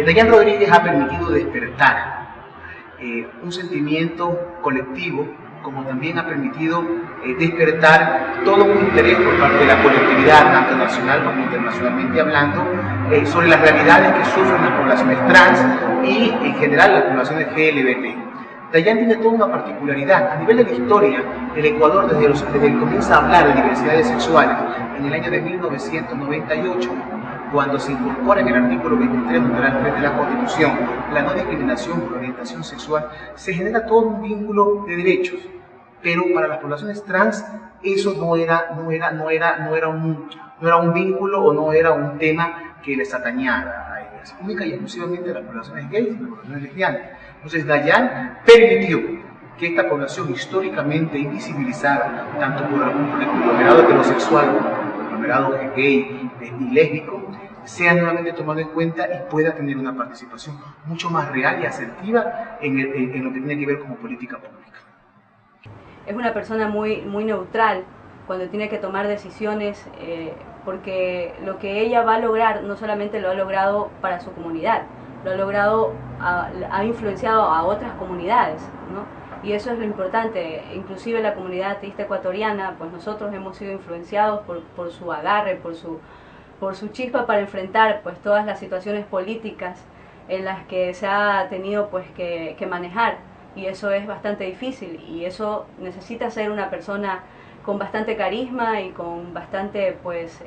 Dayan Rodríguez ha permitido despertar un sentimiento colectivo, como también ha permitido despertar todo un interés por parte de la colectividad, tanto nacional como internacionalmente hablando, sobre las realidades que sufren las poblaciones trans y en general las poblaciones GLBT. Dayan tiene toda una particularidad. A nivel de la historia, el Ecuador desde que comienza a hablar de diversidades sexuales en el año de 1998, cuando se incorpora en el artículo 23, numeral 3 de la Constitución, la no discriminación por orientación sexual, se genera todo un vínculo de derechos. Pero para las poblaciones trans eso no era un vínculo o no era un tema que les atañara a ellas, única y exclusivamente a las poblaciones gays y las poblaciones lesbianas. Entonces Dayan permitió que esta población históricamente invisibilizada, tanto por el conglomerado heterosexual como por el conglomerado gay y lésbico, sea nuevamente tomado en cuenta y pueda tener una participación mucho más real y asertiva en lo que tiene que ver como política pública. Es una persona muy neutral cuando tiene que tomar decisiones, porque lo que ella va a lograr no solamente lo ha logrado para su comunidad, lo ha logrado, ha influenciado a otras comunidades, ¿no? Y eso es lo importante. Inclusive la comunidad ateísta ecuatoriana, pues nosotros hemos sido influenciados por su agarre, por su chispa para enfrentar pues todas las situaciones políticas en las que se ha tenido pues que manejar, y eso es bastante difícil, y eso necesita ser una persona con bastante carisma y con bastante pues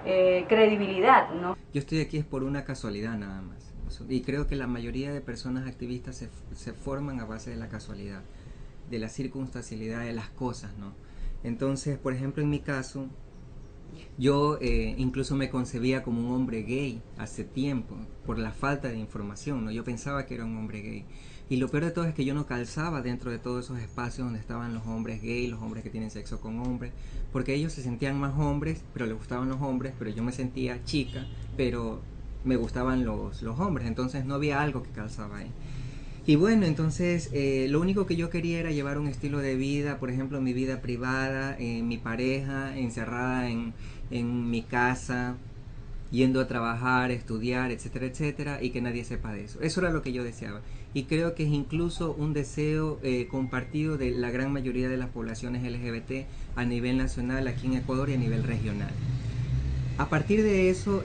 credibilidad, ¿no? Yo estoy aquí es por una casualidad nada más, y creo que la mayoría de personas activistas se forman a base de la casualidad, de la circunstancialidad de las cosas, ¿no? Entonces, por ejemplo, en mi caso, yo incluso me concebía como un hombre gay hace tiempo, por la falta de información, ¿no? Yo pensaba que era un hombre gay. Y lo peor de todo es que yo no calzaba dentro de todos esos espacios donde estaban los hombres gay, los hombres que tienen sexo con hombres, porque ellos se sentían más hombres, pero les gustaban los hombres, pero yo me sentía chica, pero me gustaban los hombres, entonces no había algo que calzaba ahí. Y bueno, entonces lo único que yo quería era llevar un estilo de vida, por ejemplo, mi vida privada, mi pareja, encerrada en mi casa, yendo a trabajar, estudiar, etcétera, etcétera, y que nadie sepa de eso. Eso era lo que yo deseaba. Y creo que es incluso un deseo compartido de la gran mayoría de las poblaciones LGBT a nivel nacional, aquí en Ecuador, y a nivel regional. A partir de eso,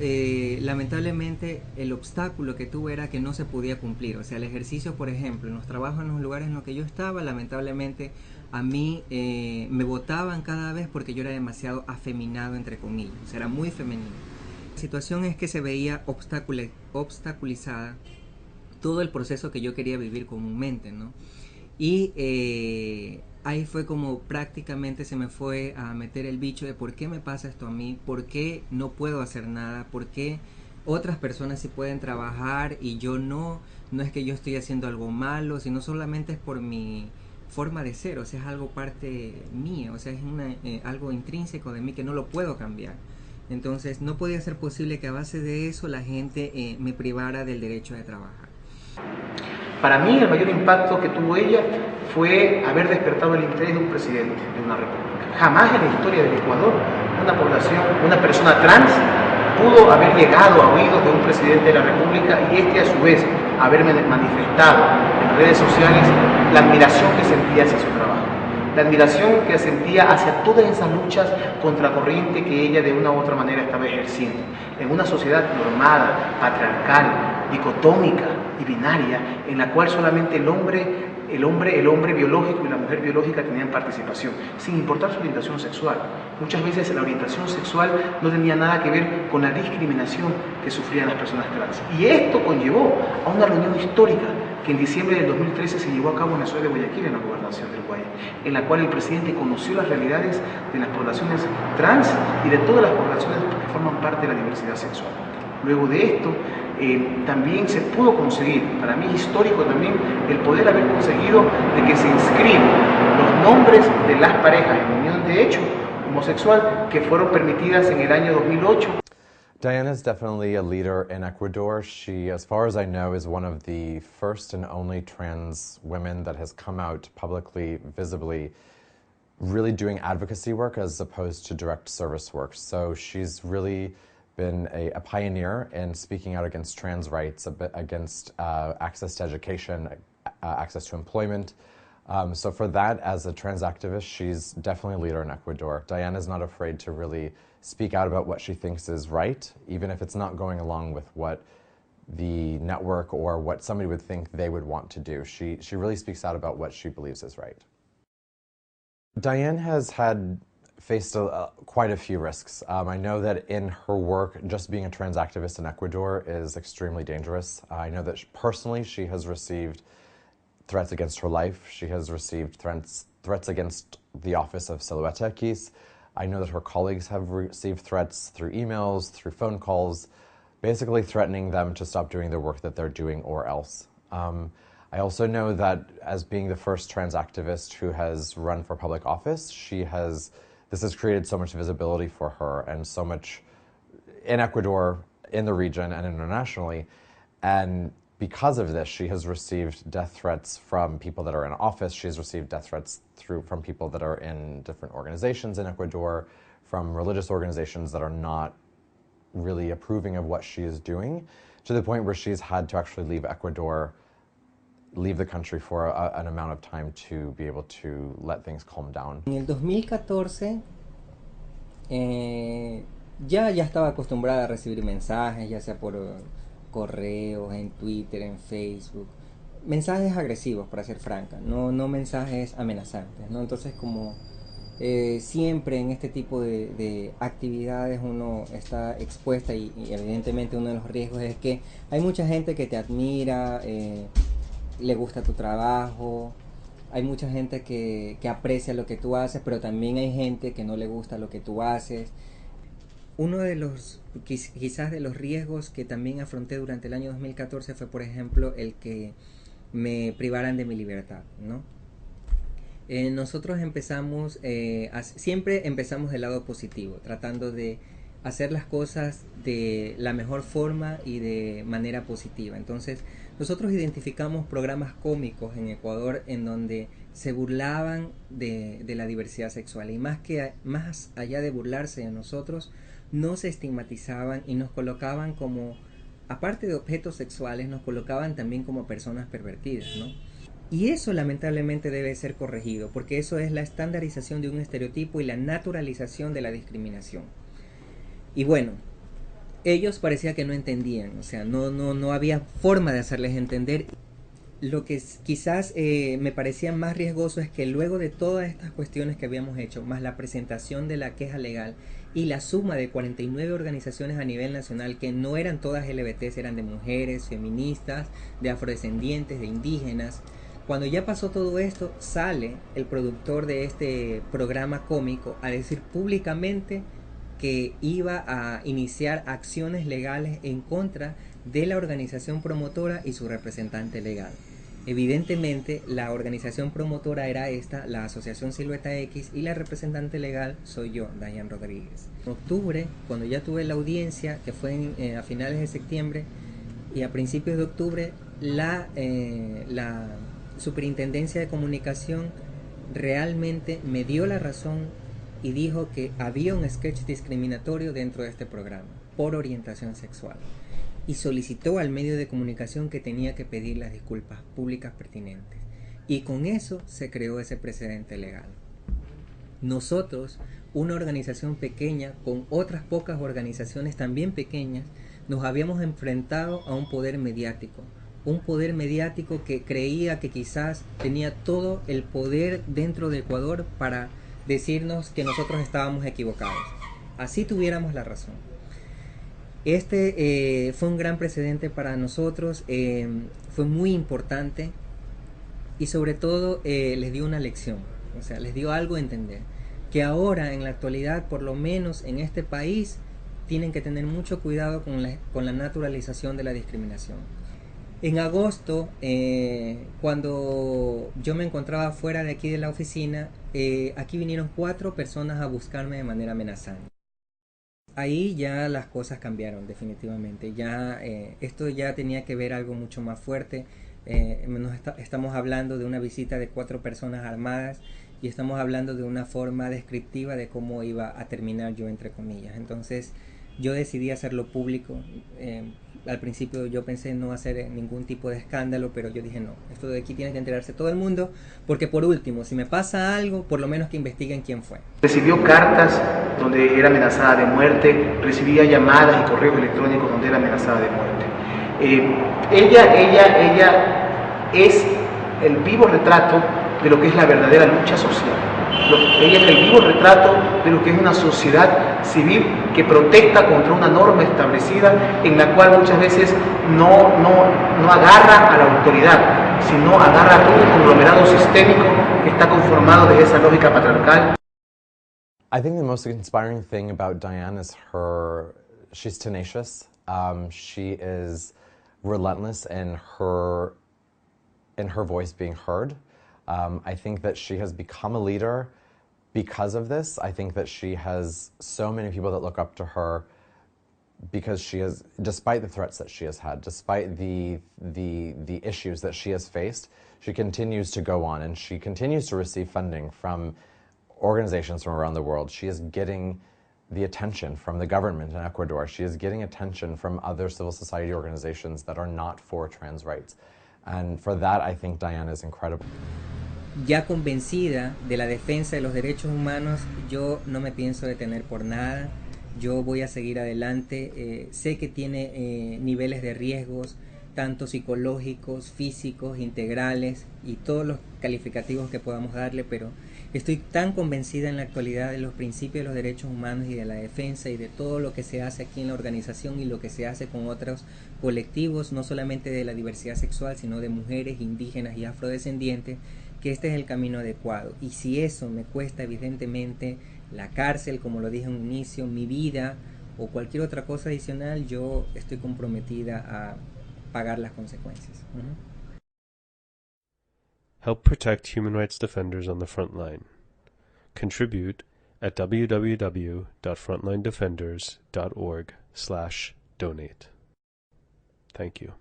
lamentablemente, el obstáculo que tuve era que no se podía cumplir. O sea, el ejercicio, por ejemplo, en los trabajos, en los lugares en los que yo estaba, lamentablemente, a mí me votaban cada vez porque yo era demasiado afeminado, entre comillas. O sea, era muy femenino. La situación es que se veía obstaculizada todo el proceso que yo quería vivir comúnmente, ¿no? Y ahí fue como prácticamente se me fue a meter el bicho de por qué me pasa esto a mí, por qué no puedo hacer nada, por qué otras personas sí pueden trabajar y yo no. No es que yo estoy haciendo algo malo, sino solamente es por mi forma de ser, o sea, es algo parte mía, o sea, es algo intrínseco de mí que no lo puedo cambiar. Entonces no podía ser posible que a base de eso la gente me privara del derecho de trabajar. Para mí el mayor impacto que tuvo ella fue haber despertado el interés de un presidente de una república. Jamás en la historia del Ecuador una persona trans pudo haber llegado a oídos de un presidente de la república y este a su vez haber manifestado en redes sociales la admiración que sentía hacia su trabajo. La admiración que sentía hacia todas esas luchas contracorriente que ella de una u otra manera estaba ejerciendo. En una sociedad normada, patriarcal, dicotómica y binaria, en la cual solamente el hombre biológico y la mujer biológica tenían participación, sin importar su orientación sexual. Muchas veces la orientación sexual no tenía nada que ver con la discriminación que sufrían las personas trans. Y esto conllevó a una reunión histórica que en diciembre del 2013 se llevó a cabo en la ciudad de Guayaquil, en la gobernación del Guayas, en la cual el presidente conoció las realidades de las poblaciones trans y de todas las poblaciones que forman parte de la diversidad sexual. Luego de esto, también se pudo conseguir, para mí es histórico también, el poder haber conseguido de que se inscriban los nombres de las parejas en unión de hecho homosexual que fueron permitidas en el año 2008. Dayan is definitely a leader in Ecuador. She, as far as I know, is one of the first and only trans women that has come out publicly, visibly, really doing advocacy work as opposed to direct service work. So she's really been a pioneer in speaking out against trans rights, against access to education, access to employment. So for that, as a trans activist, she's definitely a leader in Ecuador. Diane is not afraid to really speak out about what she thinks is right, even if it's not going along with what the network or what somebody would think they would want to do. She really speaks out about what she believes is right. Diane has faced quite a few risks. I know that in her work, just being a trans activist in Ecuador is extremely dangerous. I know that personally she has received threats against her life. She has received threats against the office of Silueta X. I know that her colleagues have received threats through emails, through phone calls, basically threatening them to stop doing the work that they're doing or else. I also know that as being the first trans activist who has run for public office, this has created so much visibility for her and so much in Ecuador, in the region, and internationally. And because of this, she has received death threats from people that are in office. She has received death threats from people that are in different organizations in Ecuador, from religious organizations that are not really approving of what she is doing, to the point where she's had to actually leave Ecuador, leave the country for an amount of time to be able to let things calm down. En el 2014 ya estaba acostumbrada a recibir mensajes, ya sea por correos, en Twitter, en Facebook, mensajes agresivos, para ser franca, no mensajes amenazantes, ¿no? Entonces, como siempre en este tipo de actividades uno está expuesta y evidentemente uno de los riesgos es que hay mucha gente que te admira, le gusta tu trabajo, hay mucha gente que aprecia lo que tú haces, pero también hay gente que no le gusta lo que tú haces. Uno de los, quizás de los riesgos que también afronté durante el año 2014 fue, por ejemplo, el que me privaran de mi libertad, ¿no? Nosotros siempre empezamos del lado positivo, tratando de hacer las cosas de la mejor forma y de manera positiva. Entonces, nosotros identificamos programas cómicos en Ecuador en donde se burlaban de la diversidad sexual, y más allá de burlarse de nosotros, nos estigmatizaban y nos colocaban como, aparte de objetos sexuales, nos colocaban también como personas pervertidas, ¿no? Y eso lamentablemente debe ser corregido, porque eso es la estandarización de un estereotipo y la naturalización de la discriminación. Y bueno, ellos parecía que no entendían, o sea, no había forma de hacerles entender. Lo que quizás me parecía más riesgoso es que luego de todas estas cuestiones que habíamos hecho, más la presentación de la queja legal y la suma de 49 organizaciones a nivel nacional, que no eran todas LGBTs, eran de mujeres, feministas, de afrodescendientes, de indígenas. Cuando ya pasó todo esto, sale el productor de este programa cómico a decir públicamente que iba a iniciar acciones legales en contra de la organización promotora y su representante legal. Evidentemente, la organización promotora era esta, la Asociación Silueta X, y la representante legal soy yo, Diane Rodríguez. En octubre, cuando ya tuve la audiencia, que fue a finales de septiembre, y a principios de octubre, la Superintendencia de Comunicación realmente me dio la razón y dijo que había un sketch discriminatorio dentro de este programa por orientación sexual, y solicitó al medio de comunicación que tenía que pedir las disculpas públicas pertinentes, y con eso se creó ese precedente legal. Nosotros, una organización pequeña con otras pocas organizaciones también pequeñas, nos habíamos enfrentado a un poder mediático que creía que quizás tenía todo el poder dentro de Ecuador para decirnos que nosotros estábamos equivocados, así tuviéramos la razón. Este fue un gran precedente para nosotros, fue muy importante, y sobre todo les dio una lección, o sea, les dio algo a entender, que ahora en la actualidad, por lo menos en este país, tienen que tener mucho cuidado con la naturalización de la discriminación. En agosto, cuando yo me encontraba fuera de aquí de la oficina, aquí vinieron 4 personas a buscarme de manera amenazante. Ahí ya las cosas cambiaron definitivamente, esto ya tenía que ver algo mucho más fuerte. Estamos hablando de una visita de 4 personas armadas, y estamos hablando de una forma descriptiva de cómo iba a terminar yo, entre comillas. Entonces yo decidí hacerlo público. Al principio yo pensé no hacer ningún tipo de escándalo, pero yo dije no, esto de aquí tiene que enterarse todo el mundo, porque por último, si me pasa algo, por lo menos que investiguen quién fue. Recibió cartas donde era amenazada de muerte, recibía llamadas y correos electrónicos donde era amenazada de muerte. Ella es el vivo retrato de lo que es la verdadera lucha social. Ella es el vivo retrato de lo que es una sociedad civil que protesta contra una norma establecida en la cual muchas veces no agarra a la autoridad, sino agarra a todo un conglomerado sistémico que está conformado desde esa lógica patriarcal. I think the most inspiring thing about Diane is she's tenacious. She is relentless in her voice being heard. I think that she has become a leader because of this. I think that she has so many people that look up to her because she has, despite the threats that she has had, despite the issues that she has faced, she continues to go on and she continues to receive funding from organizations from around the world. She is getting the attention from the government in Ecuador. She is getting attention from other civil society organizations that are not for trans rights. And for that, I think Diane is incredible. Ya convencida de la defensa de los derechos humanos, yo no me pienso detener por nada. Yo voy a seguir adelante. Sé que tiene niveles de riesgos, tanto psicológicos, físicos, integrales y todos los calificativos que podamos darle, pero estoy tan convencida en la actualidad de los principios de los derechos humanos y de la defensa y de todo lo que se hace aquí en la organización y lo que se hace con otros colectivos, no solamente de la diversidad sexual, sino de mujeres, indígenas y afrodescendientes, que este es el camino adecuado. Y si eso me cuesta evidentemente la cárcel, como lo dije en un inicio, mi vida o cualquier otra cosa adicional, yo estoy comprometida a pagar las consecuencias. Help protect human rights defenders on the front line. Contribute at www.frontlinedefenders.org/donate. Thank you.